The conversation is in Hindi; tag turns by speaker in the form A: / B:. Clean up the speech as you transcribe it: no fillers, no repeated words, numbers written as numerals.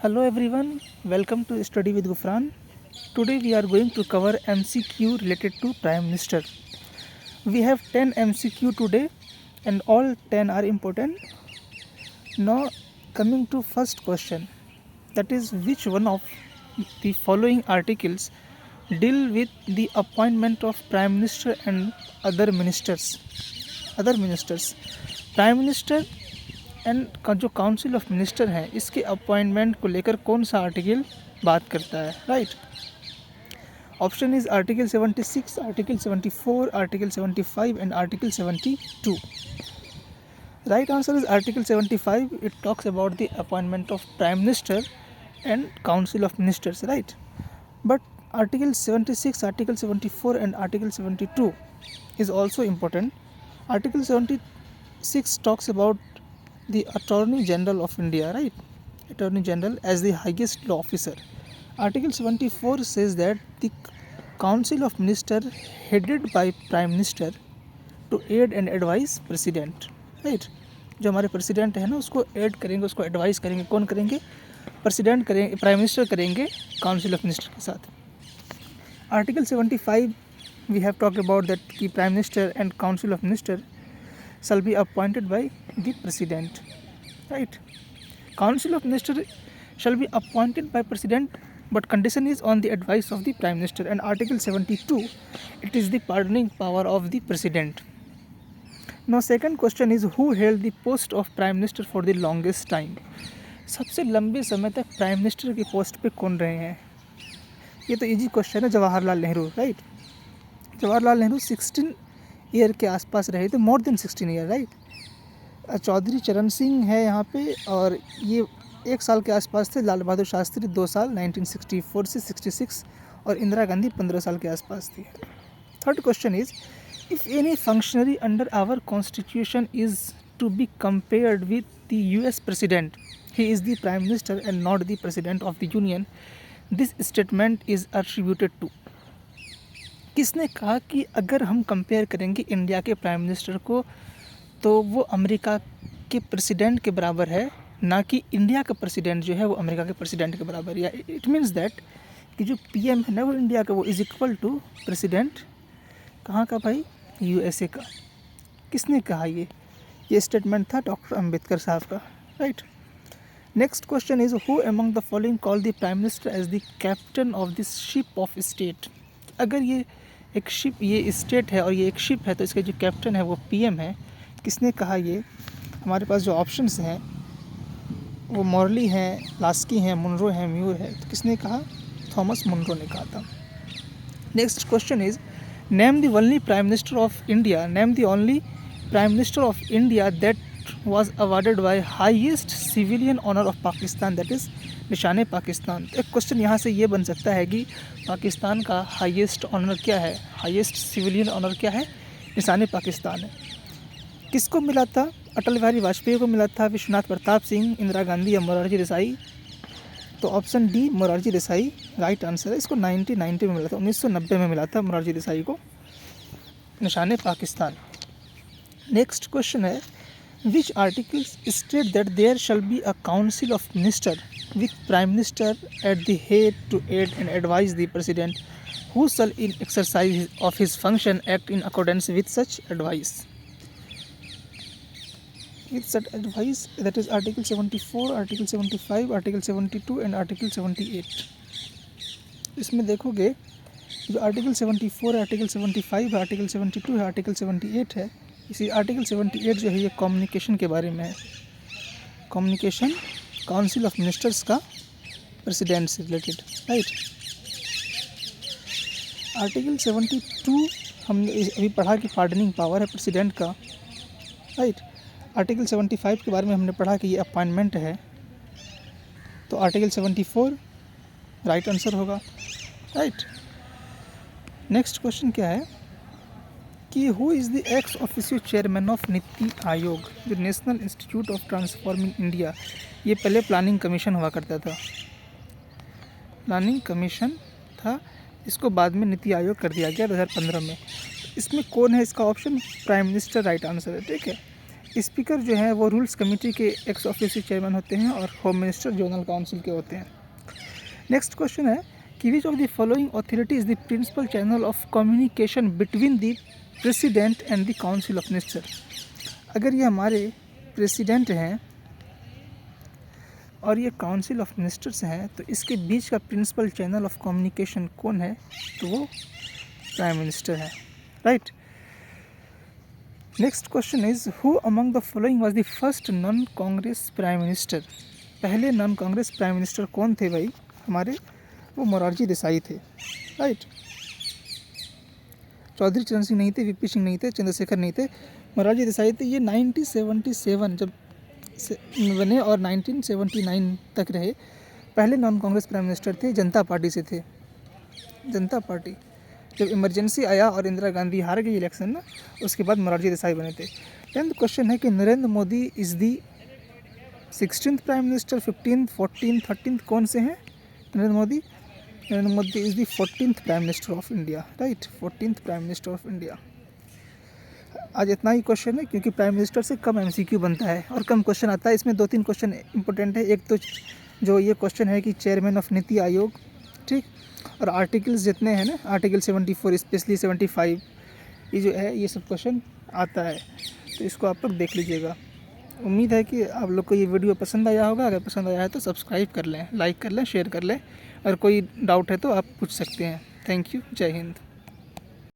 A: Hello everyone, welcome to Study with Gufran. Today we are going to cover MCQ related to Prime Minister. We have 10 MCQ today and all 10 are important. Now coming to first question, that is which one of the following articles deal with the appointment of Prime Minister and other ministers. Prime Minister and का जो काउंसिल ऑफ मिनिस्टर है इसके अपॉइंटमेंट को लेकर कौन सा आर्टिकल बात करता है, right? Option is article 76, article 74, article 75 and article 72. Right answer is article 75. It talks about the appointment of prime minister and council of ministers, right? But article 76, article 74 and article 72 is also important. Article 76 talks about the Attorney General of India, right? Attorney General as the highest law officer. Article 74 says that the Council of Ministers headed by Prime Minister to aid and advise President, right? जो हमारे प्रेसिडेंट है ना उसको एड करेंगे, उसको एडवाइस करेंगे. कौन करेंगे? प्रेसिडेंट करेंगे, प्राइम मिनिस्टर करेंगे काउंसिल ऑफ मिनिस्टर के साथ. Article 75 we have talked about that the Prime Minister and Council of Minister shall be appointed by the President, right? Council of Minister shall be appointed by President, but condition is on the advice of the Prime Minister. And Article 72, it is the pardoning power of the President. Now second question is who held the post of Prime Minister for the longest time? सबसे लंबे समय तक प्राइम मिनिस्टर की पोस्ट पे कौन रहे हैं? ये तो इजी क्वेश्चन है. जवाहरलाल नेहरू, राइट? जवाहरलाल नेहरू 16 ईयर के आसपास रहे थे, more than 16 year, right? Chaudhary Charan Singh है यहाँ पे और ये 1 साल के आसपास थे. लाल बहादुर शास्त्री 2 साल 1964 से 66 और इंदिरा गांधी 15 साल के आसपास थी. Third question is if any functionary under our constitution is to be compared with the US president, he is the prime minister and not the president of the union. This statement is attributed to. किसने कहा कि अगर हम कंपेयर करेंगे इंडिया के प्राइम मिनिस्टर को तो वो अमेरिका के प्रेसिडेंट के बराबर है, ना कि इंडिया का प्रेसिडेंट जो है वो अमेरिका के प्रेसिडेंट के बराबर. या इट मीन्स दैट कि जो PM है ना वो इंडिया का वो इज़ इक्वल टू प्रेसिडेंट कहाँ का भाई? USA का. किसने कहा ये स्टेटमेंट था डॉक्टर अम्बेडकर साहब का, right? Next question is who among the following call the prime minister as the captain of this ship of state? अगर ये एक शिप, ये स्टेट है और ये एक शिप है तो इसका जो कैप्टन है वो PM है. किसने कहा ये? हमारे पास जो ऑप्शंस हैं वो मॉर्ली हैं, लास्की हैं, मुनरो हैं, म्यूर है. तो किसने कहा? थॉमस मुनरो ने कहा था. Next question is name the only prime minister of India, name the only prime minister of India that was awarded by highest civilian honor of Pakistan, that is निशान पाकिस्तान. एक क्वेश्चन यहाँ से ये बन सकता है कि पाकिस्तान का हाईएस्ट ऑनर क्या है, हाईएस्ट सिविलियन ऑनर क्या है? निशान पाकिस्तान है. किसको मिला था? अटल बिहारी वाजपेयी को मिला था, विश्वनाथ प्रताप सिंह, इंदिरा गांधी या मोरारजी देसाई? तो option D Morarji Desai right answer है. इसको 1990 में मिला था, 1990 में मिला था मोरारजी देसाई को निशान पाकिस्तान. नेक्स्ट क्वेश्चन है which articles state that there shall be a council of minister with prime minister at the head to aid and advise the president, who shall in exercise of his function act in accordance with such advice? With such advice, that is article 74, article 75, article 72 and article 78. इसमें देखोगे जो आर्टिकल 74 आर्टिकल 75 आर्टिकल 72 है, आर्टिकल 78 है. इसी आर्टिकल 78 जो है ये कम्युनिकेशन के बारे में है. कम्युनिकेशन काउंसिल ऑफ मिनिस्टर्स का प्रेसिडेंट से रिलेटेड, राइट? आर्टिकल 72 हमने अभी पढ़ा कि पार्डनिंग पावर है प्रेसिडेंट का, राइट? आर्टिकल 75 के बारे में हमने पढ़ा कि ये अपॉइंटमेंट है. तो आर्टिकल 74 राइट आंसर होगा, राइट? नेक्स्ट क्वेश्चन क्या है कि who is the x official chairman of NITI Aayog, जो national institute of transforming India. ये पहले प्लानिंग कमीशन हुआ करता था, प्लानिंग कमीशन था, इसको बाद में नीति आयोग कर दिया गया 2015 में. इसमें कौन है? इसका option prime minister right answer है, ठीक है? स्पीकर जो है वो रूल्स कमेटी के एक्स ऑफिशियल चेयरमैन होते हैं और होम मिनिस्टर जनरल काउंसिल के होते हैं। नेक्स्ट क्वेश्चन है कि which of the following authority is the principal channel of communication between the president and the council of minister. अगर ये हमारे प्रेसिडेंट हैं और ये काउंसिल ऑफ मिनिस्टर्स हैं तो इसके बीच का प्रिंसिपल चैनल ऑफ कम्युनिकेशन कौन है, तो वो प्राइम मिनिस्टर है, right. Next question is who among the following was the first non Congress prime minister. पहले नॉन कांग्रेस प्राइम मिनिस्टर कौन थे भाई हमारे, वो मोरारजी देसाई थे, राइट। चौधरी चरण सिंह नहीं थे, वीपी सिंह नहीं थे, चंद्रशेखर नहीं थे, मोरारजी देसाई थे। ये 1977 जब बने और 1979 तक रहे, पहले नॉन कांग्रेस प्राइम मिनिस्टर थे, जनता पार्टी से थे, जनता पार्टी। जब इमरजेंसी आया और इंदिरा गांधी हार गई इलेक्शन ना, उसके बाद मोरारजी देसाई बने थे। 10th क्वेश्चन है कि Narendra Modi is the 16th prime minister, 15th, 14th, 13th कौन से हैं Narendra Modi is the 14th prime minister of India, right, 14th prime minister of India. आज इतना ही क्वेश्चन है क्योंकि प्राइम मिनिस्टर से कम एमसीक्यू बनता है और कम क्वेश्चन आता है। इसमें 2-3 क्वेश्चन इंपॉर्टेंट है। एक तो जो ये क्वेश्चन है कि चेयरमैन ऑफ नीति आयोग, ठीक, और आर्टिकल्स जितने हैं ना, आर्टिकल 74 स्पेशली 75, ये जो है ये सब क्वेश्चन आता है, तो इसको आप लोग देख लीजिएगा। उम्मीद है कि आप लोग को ये वीडियो पसंद आया होगा। अगर पसंद आया है तो सब्सक्राइब कर लें, लाइक कर लें, शेयर कर लें, और कोई डाउट है तो आप पूछ सकते हैं। थैंक यू, जय हिंद।